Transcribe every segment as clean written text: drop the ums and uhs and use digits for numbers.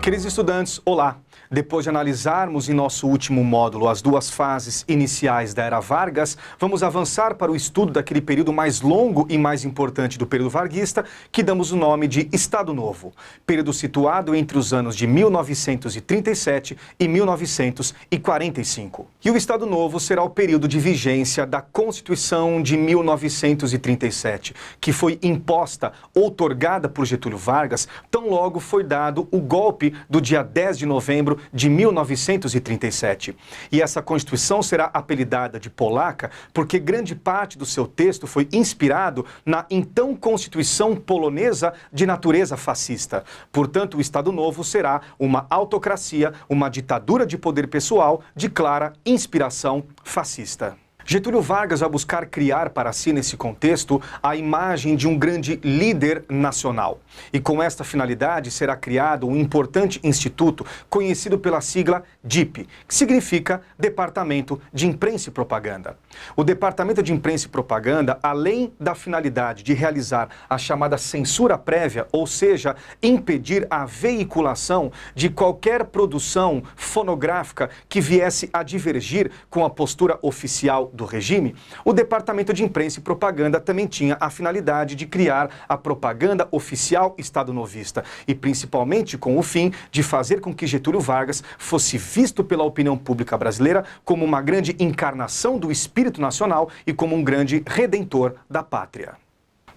Queridos estudantes, olá! Depois de analisarmos em nosso último módulo as duas fases iniciais da Era Vargas, vamos avançar para o estudo daquele período mais longo e mais importante do período varguista, que damos o nome de Estado Novo, período situado entre os anos de 1937 e 1945. E o Estado Novo será o período de vigência da Constituição de 1937, que foi imposta, outorgada por Getúlio Vargas, tão logo foi dado o golpe do dia 10 de novembro de 1937. E essa Constituição será apelidada de polaca porque grande parte do seu texto foi inspirado na então Constituição polonesa de natureza fascista. Portanto, o Estado Novo será uma autocracia, uma ditadura de poder pessoal de clara inspiração fascista. Getúlio Vargas vai buscar criar para si, nesse contexto, a imagem de um grande líder nacional. E com esta finalidade será criado um importante instituto conhecido pela sigla DIP, que significa Departamento de Imprensa e Propaganda. O Departamento de Imprensa e Propaganda, além da finalidade de realizar a chamada censura prévia, ou seja, impedir a veiculação de qualquer produção fonográfica que viesse a divergir com a postura oficial do regime, o Departamento de Imprensa e Propaganda também tinha a finalidade de criar a propaganda oficial estadonovista e principalmente com o fim de fazer com que Getúlio Vargas fosse visto pela opinião pública brasileira como uma grande encarnação do espírito nacional e como um grande redentor da pátria.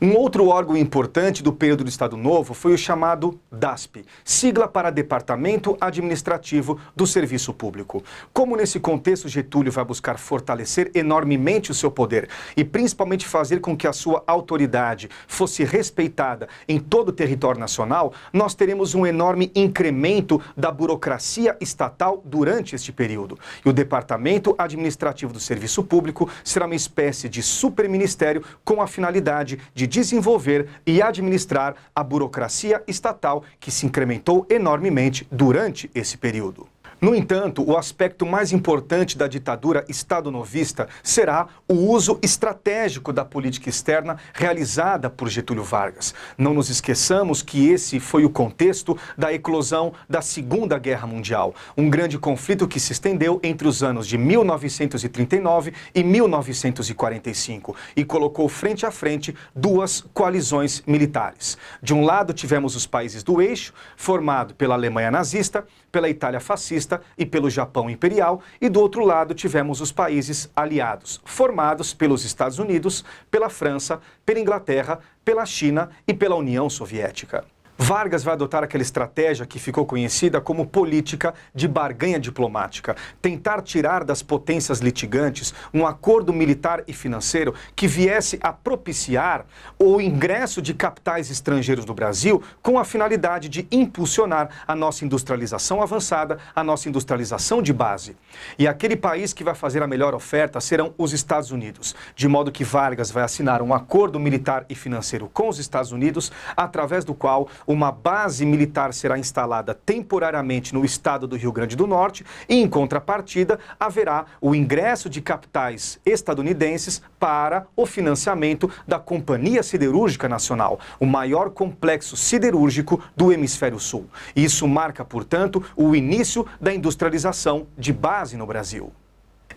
Um outro órgão importante do período do Estado Novo foi o chamado DASP, sigla para Departamento Administrativo do Serviço Público. Como nesse contexto Getúlio vai buscar fortalecer enormemente o seu poder e principalmente fazer com que a sua autoridade fosse respeitada em todo o território nacional, nós teremos um enorme incremento da burocracia estatal durante este período. E o Departamento Administrativo do Serviço Público será uma espécie de superministério com a finalidade de desenvolver e administrar a burocracia estatal que se incrementou enormemente durante esse período. No entanto, o aspecto mais importante da ditadura estadonovista será o uso estratégico da política externa realizada por Getúlio Vargas. Não nos esqueçamos que esse foi o contexto da eclosão da Segunda Guerra Mundial, um grande conflito que se estendeu entre os anos de 1939 e 1945 e colocou frente a frente duas coalizões militares. De um lado tivemos os países do eixo, formado pela Alemanha nazista, pela Itália fascista e pelo Japão imperial, e do outro lado tivemos os países aliados, formados pelos Estados Unidos, pela França, pela Inglaterra, pela China e pela União Soviética. Vargas vai adotar aquela estratégia que ficou conhecida como política de barganha diplomática, tentar tirar das potências litigantes um acordo militar e financeiro que viesse a propiciar o ingresso de capitais estrangeiros no Brasil com a finalidade de impulsionar a nossa industrialização avançada, a nossa industrialização de base. E aquele país que vai fazer a melhor oferta serão os Estados Unidos, de modo que Vargas vai assinar um acordo militar e financeiro com os Estados Unidos, através do qual uma base militar será instalada temporariamente no estado do Rio Grande do Norte e, em contrapartida, haverá o ingresso de capitais estadunidenses para o financiamento da Companhia Siderúrgica Nacional, o maior complexo siderúrgico do Hemisfério Sul. Isso marca, portanto, o início da industrialização de base no Brasil.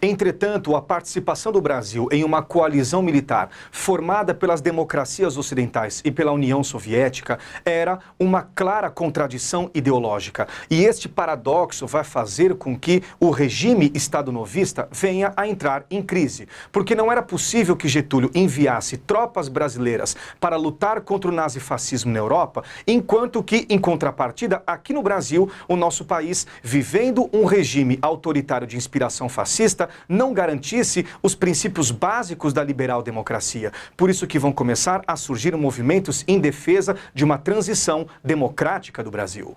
Entretanto, a participação do Brasil em uma coalizão militar formada pelas democracias ocidentais e pela União Soviética era uma clara contradição ideológica. E este paradoxo vai fazer com que o regime estadonovista venha a entrar em crise, porque não era possível que Getúlio enviasse tropas brasileiras para lutar contra o nazifascismo na Europa, enquanto que, em contrapartida, aqui no Brasil, o nosso país, vivendo um regime autoritário de inspiração fascista, não garantisse os princípios básicos da liberal-democracia. Por isso que vão começar a surgir movimentos em defesa de uma transição democrática do Brasil.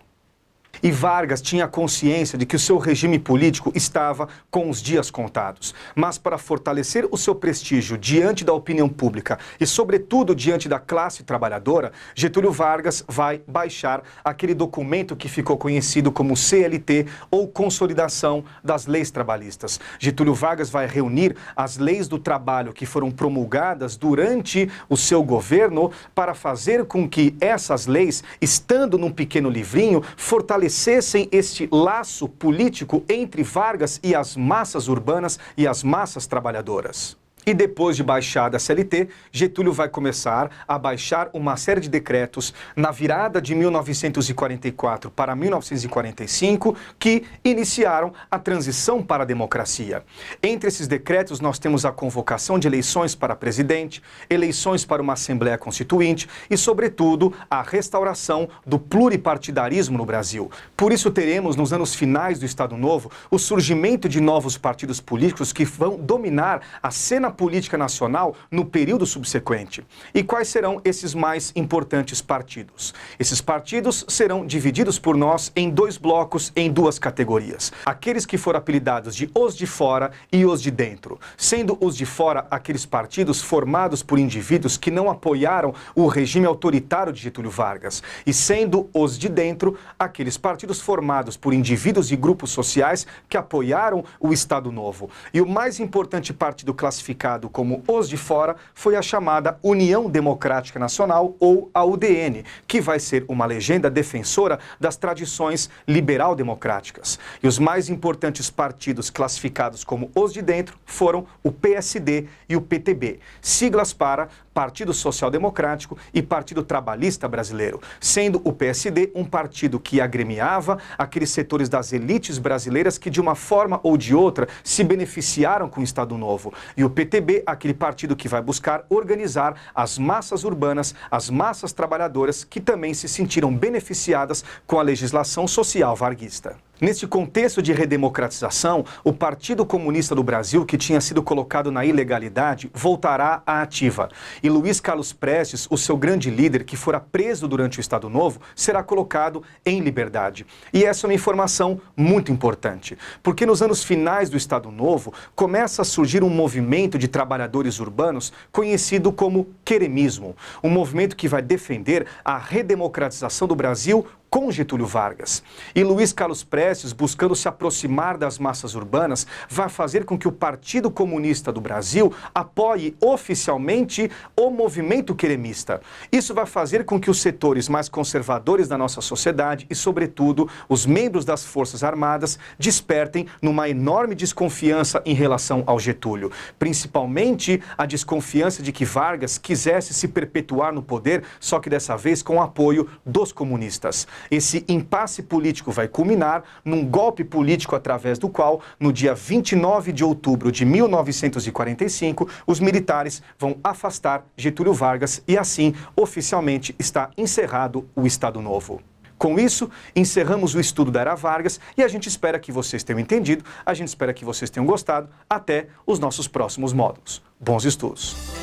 E Vargas tinha consciência de que o seu regime político estava com os dias contados. Mas para fortalecer o seu prestígio diante da opinião pública e, sobretudo, diante da classe trabalhadora, Getúlio Vargas vai baixar aquele documento que ficou conhecido como CLT, ou Consolidação das Leis Trabalhistas. Getúlio Vargas vai reunir as leis do trabalho que foram promulgadas durante o seu governo para fazer com que essas leis, estando num pequeno livrinho, fortalecessem estabelecessem este laço político entre Vargas e as massas urbanas e as massas trabalhadoras. E depois de baixada a CLT, Getúlio vai começar a baixar uma série de decretos na virada de 1944 para 1945 que iniciaram a transição para a democracia. Entre esses decretos nós temos a convocação de eleições para presidente, eleições para uma Assembleia Constituinte e, sobretudo, a restauração do pluripartidarismo no Brasil. Por isso teremos, nos anos finais do Estado Novo, o surgimento de novos partidos políticos que vão dominar a cena política nacional no período subsequente. E quais serão esses mais importantes partidos? Esses partidos serão divididos por nós em dois blocos, em duas categorias. Aqueles que foram apelidados de os de fora e os de dentro. Sendo os de fora aqueles partidos formados por indivíduos que não apoiaram o regime autoritário de Getúlio Vargas. E sendo os de dentro aqueles partidos formados por indivíduos e grupos sociais que apoiaram o Estado Novo. E o mais importante partido classificado como os de fora foi a chamada União Democrática Nacional, ou a UDN, que vai ser uma legenda defensora das tradições liberal-democráticas. E os mais importantes partidos classificados como os de dentro foram o PSD e o PTB, siglas para Partido Social Democrático e Partido Trabalhista Brasileiro, sendo o PSD um partido que agremiava aqueles setores das elites brasileiras que de uma forma ou de outra se beneficiaram com o Estado Novo, e o PTB aquele partido que vai buscar organizar as massas urbanas, as massas trabalhadoras que também se sentiram beneficiadas com a legislação social varguista. Neste contexto de redemocratização, o Partido Comunista do Brasil, que tinha sido colocado na ilegalidade, voltará à ativa. E Luiz Carlos Prestes, o seu grande líder, que fora preso durante o Estado Novo, será colocado em liberdade. E essa é uma informação muito importante, porque nos anos finais do Estado Novo, começa a surgir um movimento de trabalhadores urbanos conhecido como queremismo, um movimento que vai defender a redemocratização do Brasil com Getúlio Vargas. E Luiz Carlos Prestes, buscando se aproximar das massas urbanas, vai fazer com que o Partido Comunista do Brasil apoie oficialmente o movimento queremista. Isso vai fazer com que os setores mais conservadores da nossa sociedade e, sobretudo, os membros das Forças Armadas despertem numa enorme desconfiança em relação ao Getúlio. Principalmente a desconfiança de que Vargas quisesse se perpetuar no poder, só que dessa vez com o apoio dos comunistas. Esse impasse político vai culminar num golpe político através do qual, no dia 29 de outubro de 1945, os militares vão afastar Getúlio Vargas e assim, oficialmente, está encerrado o Estado Novo. Com isso, encerramos o estudo da Era Vargas e a gente espera que vocês tenham entendido, a gente espera que vocês tenham gostado. Até os nossos próximos módulos. Bons estudos!